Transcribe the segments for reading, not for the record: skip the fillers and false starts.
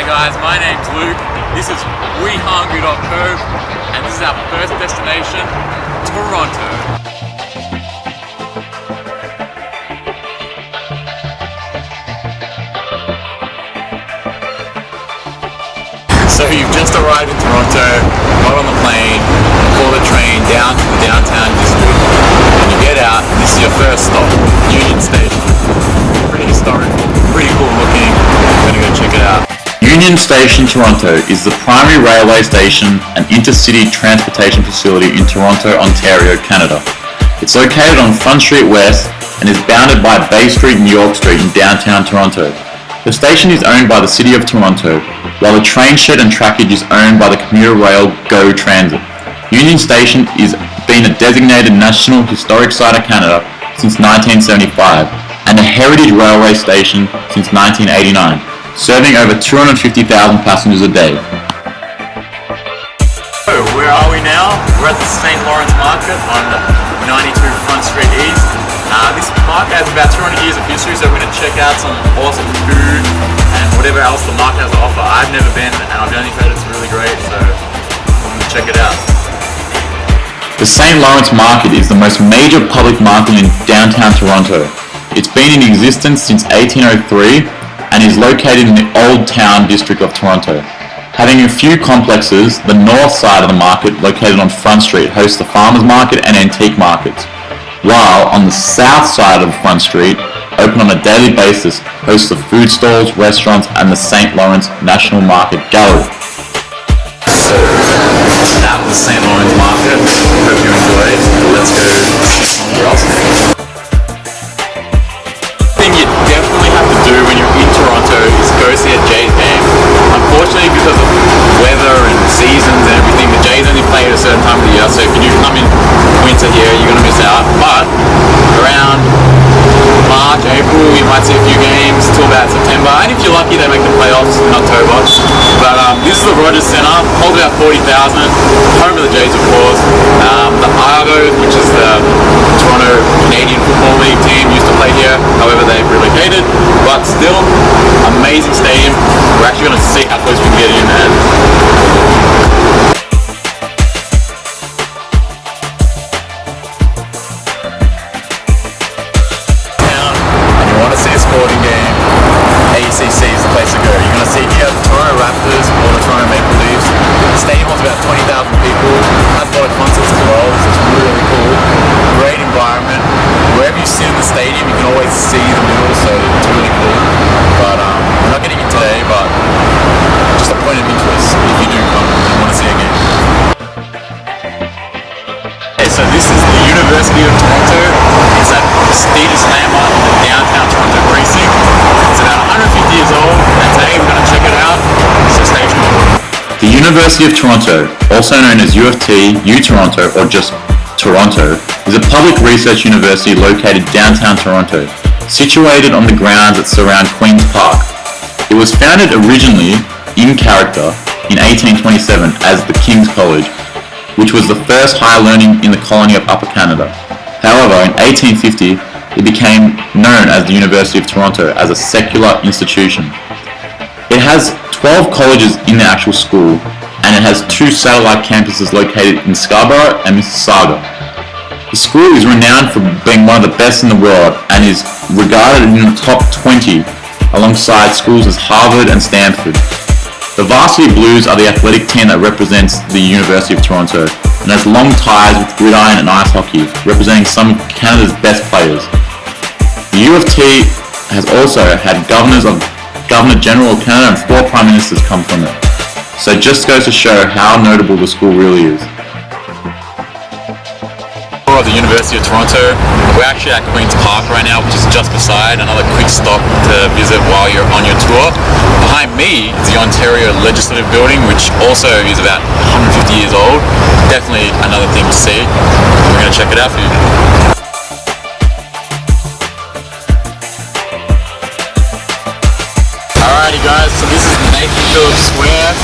guys, my name's Luke, this is WeHungry.co, and this is our first destination, Toronto. So you've just arrived in Toronto, got on the plane, caught the train down to the downtown district, and you get out, and this is your first stop, Union Station. Pretty historic, pretty cool looking, I'm gonna go check it out. Union Station, Toronto is the primary railway station and intercity transportation facility in Toronto, Ontario, Canada. It's located on Front Street West and is bounded by Bay Street and York Street in downtown Toronto. The station is owned by the City of Toronto, while the train shed and trackage is owned by the commuter rail GO Transit. Union Station has been a designated National Historic Site of Canada since 1975 and a Heritage Railway Station since 1989. Serving over 250,000 passengers a day. So, where are we now? We're at the St. Lawrence Market on 92 Front Street East. This market has about 200 years of history, so we're going to check out some awesome food and whatever else the market has to offer. I've never been, and I've only heard it's really great, so I'm going to check it out. The St. Lawrence Market is the most major public market in downtown Toronto. It's been in existence since 1803 and is located in the Old Town district of Toronto. Having a few complexes, the north side of the market, located on Front Street, hosts the farmers market and antique markets, while on the south side of Front Street, open on a daily basis, hosts the food stalls, restaurants, and the St. Lawrence National Market Gallery. So, that was St. Lawrence Market. Hope you enjoyed. Let's go somewhere else next. You definitely have to do when you're in Toronto is go see a Jays game. Unfortunately, because of weather and seasons and everything, the Jays only play at a certain time of the year, so if you do come in winter here, you're going to miss out. But around March, April, you might see a few games till about September, and if you're lucky, they make the playoffs in October. But this is the Rogers Centre, holds about 40,000, home of the Jays, of course. The Argos, which is the Toronto Canadian Football League team, used to play here. However, they've relocated, but still, amazing stadium. We're actually going to see how close we can get in and you want to see a sporting game, ACC is the place to go. You're going to see here the Toronto Raptors or the Toronto Maple Leafs. The stadium holds about 20,000 people, has a lot of concerts as well, so it's really cool. Great environment. Wherever you sit in the stadium, you can always see the middle, so it's really cool. But we're not getting in today, but just a point of interest if you do come and want to see a game. Okay, so this is the University of Toronto. It's that prestigious landmark in the downtown Toronto precinct. It's about 150 years old, and today we're going to check it out, so stay tuned. The University of Toronto, also known as U of T, UToronto, or just Toronto, is a public research university located downtown Toronto, situated on the grounds that surround Queen's Park. It was founded originally, in character, in 1827 as the King's College, which was the first higher learning in the colony of Upper Canada. However, in 1850, it became known as the University of Toronto as a secular institution. It has 12 colleges in the actual school, and it has 2 satellite campuses located in Scarborough and Mississauga. The school is renowned for being one of the best in the world and is regarded in the top 20 alongside schools as Harvard and Stanford. The Varsity Blues are the athletic team that represents the University of Toronto and has long ties with gridiron and ice hockey, representing some of Canada's best players. The U of T has also had Governor General of Canada and 4 Prime Ministers come from it. So it just goes to show how notable the school really is. Of the University of Toronto. We're actually at Queen's Park right now, which is just beside. Another quick stop to visit while you're on your tour. Behind me is the Ontario Legislative Building, which also is about 150 years old. Definitely another thing to see. We're going to check it out for you. Alrighty guys, so this is Nathan Phillips Square,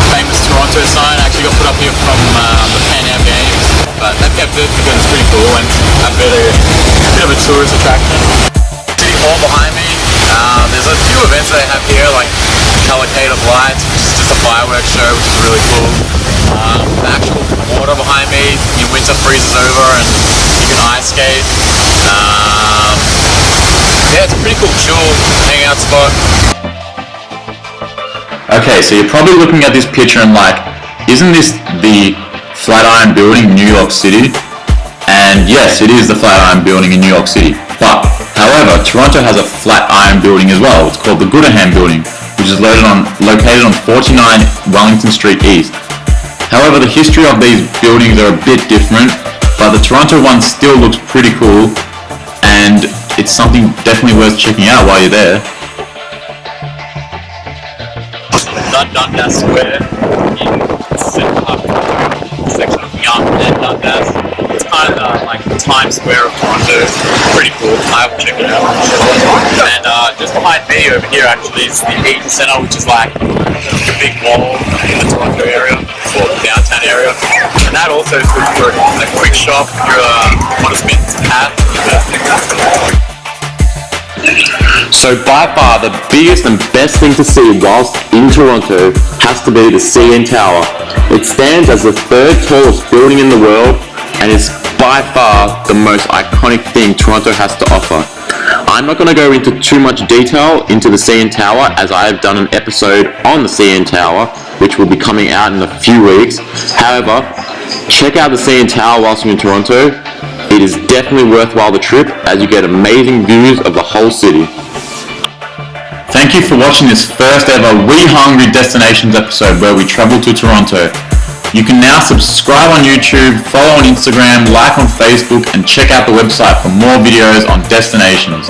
famous Toronto sign. Actually got put up here from the Pan Am Games, but they've kept it because it's pretty cool and a bit of a tourist attraction. City Hall behind me. There's a few events they have here, like cavalcade of lights, which is just a fireworks show, which is really cool. The actual water behind me in winter freezes over and you can ice skate. Yeah, it's a pretty cool chill hangout spot. Okay, so you're probably looking at this picture and like, isn't this the Flatiron Building in New York City? And yes, it is the Flatiron Building in New York City. But, however, Toronto has a Flatiron Building as well. It's called the Gooderham Building, which is located on 49 Wellington Street East. However, the history of these buildings are a bit different, but the Toronto one still looks pretty cool, and it's something definitely worth checking out while you're there. Dundas Square in section of Young and Dundas. It's kind of like the Times Square of Toronto. Pretty cool. I will check it out. And just behind me over here actually is the Eaton Centre, which is like a big wall in the Toronto area or the downtown area. And that also is good for a quick shop if you want to spend some cash. So by far the biggest and best thing to see whilst in Toronto has to be the CN Tower. It stands as the third tallest building in the world and is by far the most iconic thing Toronto has to offer. I'm not going to go into too much detail into the CN Tower as I have done an episode on the CN Tower which will be coming out in a few weeks. However, check out the CN Tower whilst you're in Toronto. It is definitely worthwhile the trip as you get amazing views of the whole city. Thank you for watching this first ever We Hungry Destinations episode where we travel to Toronto. You can now subscribe on YouTube, follow on Instagram, like on Facebook, and check out the website for more videos on destinations.